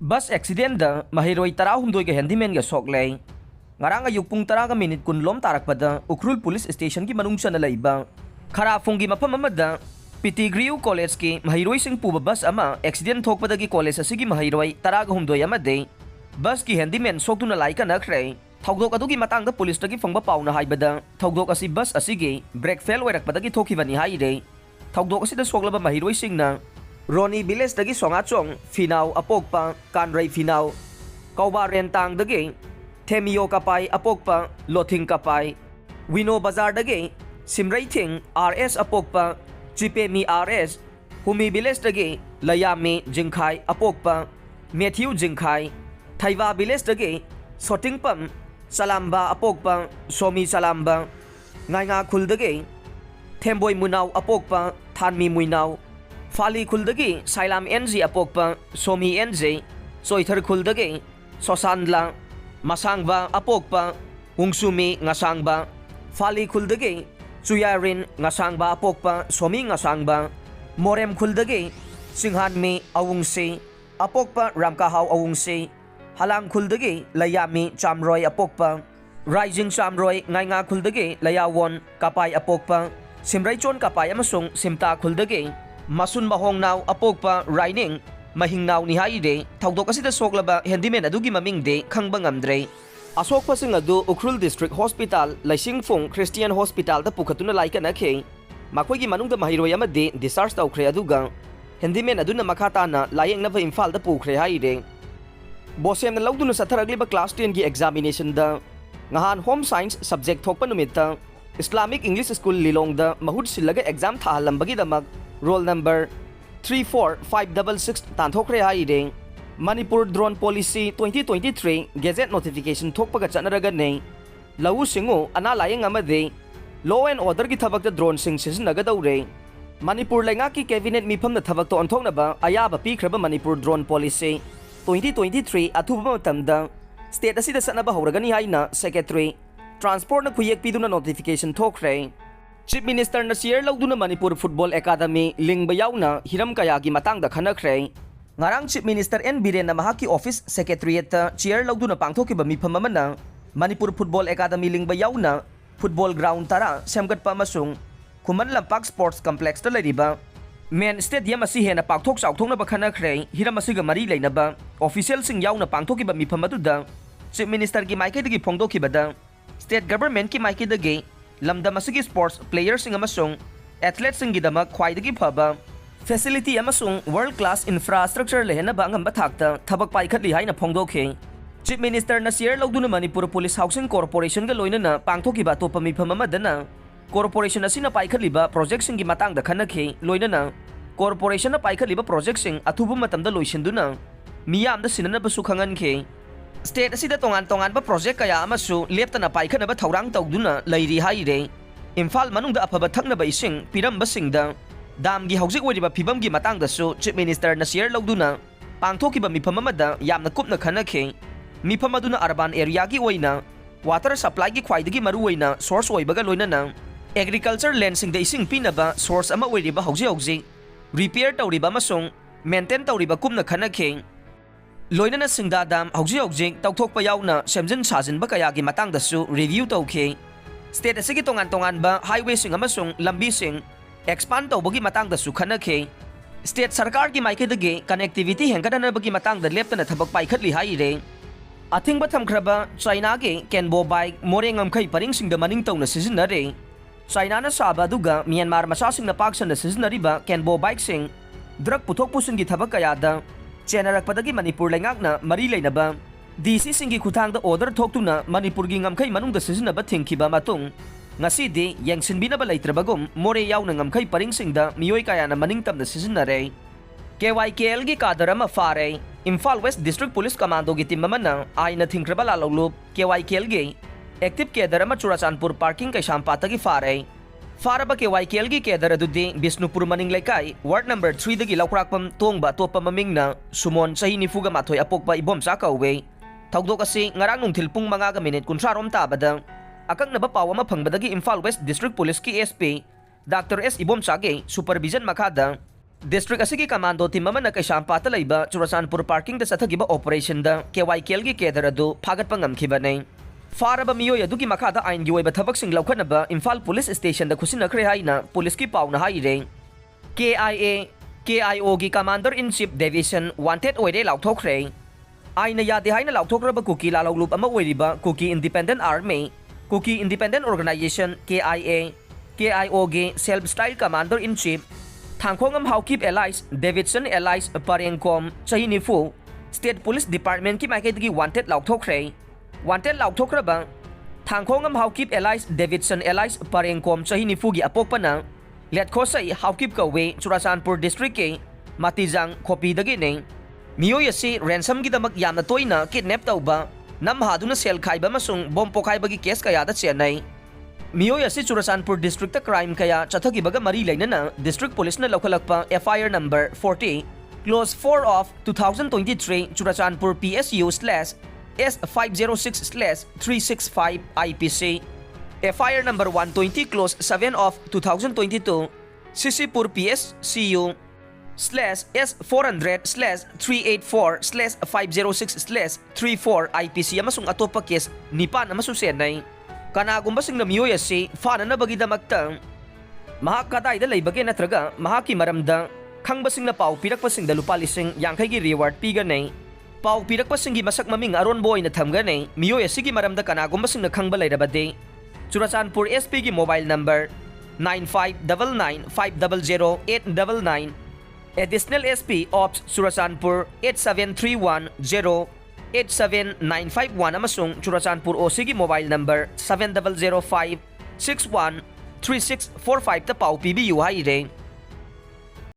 Bus accident da Maheiroi Tarahumdoi ke Handyman ga Sokle. Ngarang ayuk pung taraga minute kun lom tarak pada Ukrul Police Station ki manung siya na laiba. Karafungi mapamamada Pitigriu College ki Maheiroi sing puba bus ama accident thok pada ki college asigi Maheiroi taraga humdoi amade. Bus ki Handyman sok tu na lai Khannakhre. Thogdok adu ki Matangda police ta ki fangba pauna haibada. Thogdok asi bus asigi brake fail oirak pada ki thoki bani haire. Thogdok asi da soklaba Maheiroi sing na Roni Biles dagi Songachong Finaw Apokpa Kanray Finaw Kauba Rentang dagi Temio Kapay Apokpa Lothing Kapay Wino Bazar dagi Simray Ting RS Apokpa Chipemi RS Humi Biles dagi Layami Jingkai Apokpa Matthew Jingkai Thaiva Biles dagi Sotingpam Salamba Apokpa Somi Salamba Ngainga Khul dagi Temboy Munaw Apokpa Thanmi Muinaw Fali Kuldagi Sailam NZ Apokpa Somi NZ Soiter Kuldagi Sosandla Masangba Apokpa Ungsumi Ngasangba Fali Kuldagi Suyarin Ngasangba Apokpa Somi Ngasangba Morem Kuldagi Singhanmi Awungsi Apokpa Ramkahaw Awungsi Halang Kuldagi Layami Chamroy Apokpa Rising Chamroy Ngainga Kuldagi Layawon Kapay Apokpa Simraychon Kapay amasung Simta Kuldagi Masun Mahongnaw Apokpa Rining Mahingnaw ni Haide Thogdok asida soklaba Handyman adugi maming de khangba ngamdre Asokpa sing adu Ukrul District Hospital Laisingfung Christian Hospital da pukhatuna lai Khannakhre Makhoi gi manungda Maheiroi amade discharge tawkhre aduga Handyman aduna makhata na layeng nava Imphal da pukhre haide Bosem na Louduna satharagliba class 10 gi examination da ngahan home science subject thokpa numitta Islamic English School Lilong da mahud silaga exam thahalambagi damag Roll number 34566 Tanthokre haide Manipur Drone Policy 2023 Gazette Notification thokpaga chanaraga ne Lau singo analayeng amade Law and Order ki thabak da drone sing sisinaga daure Manipur lainga ki cabinet mifam na thabak to onthokna ba ayaba pikraba Manipur Drone Policy 2023 athuba matamda state asida sanaba hawragani haina Secretary Transport na khuyek piduna notification thokre Chief Minister na Sir Louduna Manipur Football Academy Lingba Yaona Hiram Kayagi Matangda Khannakhre Ngarang Chief Minister N Biren na mahaki office secretariat ta Sir Louduna pangthokiba mifam amana Manipur Football Academy Lingba Yaona football ground tara semgat pa masung Kuman Lampak Sports Complex ta lariba Main stadium asi hena pangthok chawthong na ba Khannakhre Hiram asiga mari leina ba official sing yauna pangthokiba mifam aduda Chief Minister gi maike dagi phongdokibada State government ki maike dagi Lamdam asigi sports players sing amasung athletes sing gidama khwaidagi phaba facility amasung world class infrastructure lehna ba ngamba thakta thabak paikhatli haina phongdokhe Chief Minister na Sir Louduna Manipur Police Housing Corporation ga loinana pangthokiba topa mifam amadana corporation asina paikhatliba project sing gi matangda Khannakhre loinana corporation na paikhatliba project sing athubu matamda loisinduna miyamda sinanaba su khangankhe State asida tongan ba project kaya amasu leptana paikhatna ba thaurang tawduna lairi haire Imphal manungda afaba thakna ba ising piramba singda dam gi hauzik wariba phibam gi matangda su Chief Minister na Sir Louduna pangthokiba mifam amada yamna kupna Khannakhre mifam aduna urban area gi oina water supply gi khwaidagi maru oina source oibaga loinana agriculture land singda ising pinaba source ama oiriba hauzik repair tawriba masung maintain tawriba kupna Khannakhre Loinana singda dam hauji tawthokpa yauna semjin sajin ba kayagi matangda su review tawkhe state asigi tongan ba highway sing amasung lambi sing expand tawbagi matangda su Khannakhre state sarkar gi maike dage connectivity hengkadana bagi matangda leptana thabak paikhatli haire athingba thamkhraba China ge kenbo bike morengam khai paring singda maning tawna sizinare China na saba duga Myanmar macha singna paksana sizinariba kenbo bike sing drug puthok pusun gi thabak kayada Chenarakpadagi Manipur laingakna mari leinaba DC singi khutangda order thoktuna Manipur gi ngamkhai manungda sizinaba thingkiba matung ngasidi yengsinbinaba leitrabagum more yauna ngamkhai paringsingda miyoi kayana maningtamna sizinare KYKL gi kadarama fare Imphal West District Police Commando gi timamana aina thingkraba lalolu KYKL gi active kedarama Churachandpur parking kai sampatagi fare Faraba KYKL gi kedar adudi Bisnupur maning laikai ward number 3 dagi laukrakpam tongba topa mamingna sumon sahi nifuga mathoi apokpa ibom sakauwe thogdok asi ngarang nungthil pung 5 minute kunsarom tabada akaknaba pawama phangbadagi Imphal West District Police ki SP Dr. S Ibom Sage supervision makada District asigi commando team amana Kaisampata laiba Churasanpur parking da sathagiba operation da KYKL gi kedar adu phagat pangamkhibane. Faraba miyoy adugi makada ain gi oiba thabaksing laukhanaba Imphal Police Station da khusinakre haina police ki pauna haire. KIA KIO gi Commander in Chief Division wanted Oire Laothokhre. Aina yade haina Laothokraba Kuki lalawlup ama oiriba Kuki Independent Army, Kuki Independent Organization KIA, KIO gi Self-Style Commander in Chief Thangkhongam Haukip Allies Davidson Allies Parengkom Chahinifu State Police Department ki maiketgi wanted Laothokhre. Wanted Laothokhre ba Thangkhongam Haukip Allies Davidson Allies Parengkom Chahinifu gi apokpa na Letkosai Haukip Kawe Churasanpur District ke Matizang Kopi dagi ne. Miyoy asi ransom gi damak yamna toina kidnap tauba namhaduna sel khaiba masung bom pokhaiba gi case kaya da chenai. Miyoy asi Churasanpur District ta crime kaya chathagibaga mari lainana District Police na lokhalakpa FIR number 40 Clause 4 of 2023 Churasanpur PSU/S506/365 IPC, FIR number 120 Clause 7 of 2022 Sisipur PSCU/S400/384/506/34 IPC amasung atopa case nipan amasung senay. Kanagumba sing na miyoy asi fana na bagidamakta mahak kadayda laybage natraga mahaki maramda khangbasing na pau pirakpasing da lupa lising yangkhay gi reward piganay. Pau pirakpasing gi masak maming aron boy na thamganay miyoy asi gi maramda kanagumba sing na khangba layrabade. Churasanpur SP gi mobile number 9599500899. Additional SP Ops Churasanpur 8731087951 amasung Churasanpur OC gi mobile number 7005613645 ta pau PBU haire.